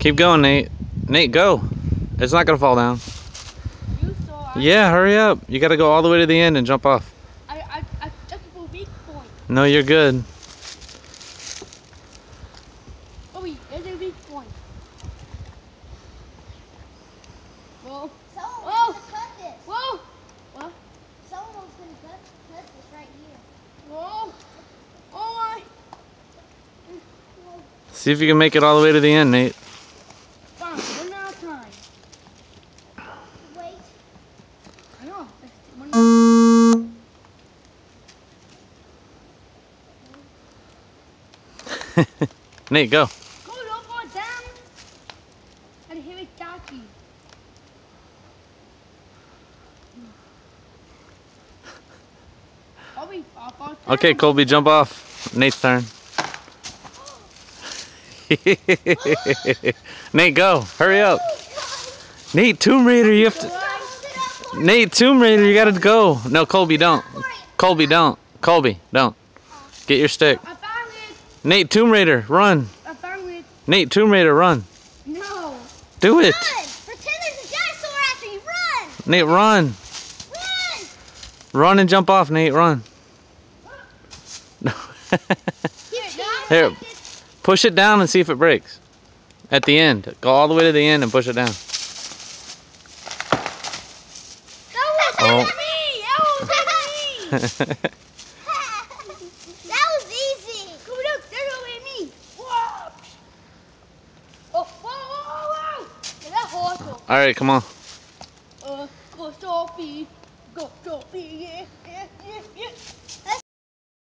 Keep going, Nate. Nate, go. It's not gonna fall down. You saw. Yeah, hurry up. You gotta go all the way to the end and jump off. I took a weak point. No, you're good. Oh wait, there's a weak point. Whoa. Someone's gonna cut this. Whoa. What? Someone's gonna cut this right here. Whoa. Oh my. See if you can make it all the way to the end, Nate. Fine, one out of time. Wait. I know. Nate, go. Go, don't fall down. And here it got you. I'll fall down. Okay, Colby, jump off. Nate's turn. Nate, go. Hurry up. Nate, Tomb Raider, you have to... Nate, Tomb Raider, you gotta go. No, Colby, don't. Colby, don't. Colby, don't. Get your stick. I found it. Nate, Tomb Raider, run. I found it. Nate, Tomb Raider, run. No. Do it. Run! Pretend there's a dinosaur after you. Run! Nate, run. Run! Run and jump off, Nate, run. No. Here, push it down and see if it breaks. At the end. Go all the way to the end and push it down. That was me. That was easy. Go look, there's only me. Whoa. Oh, whoa, whoa, whoa. That's awesome. All right, come on.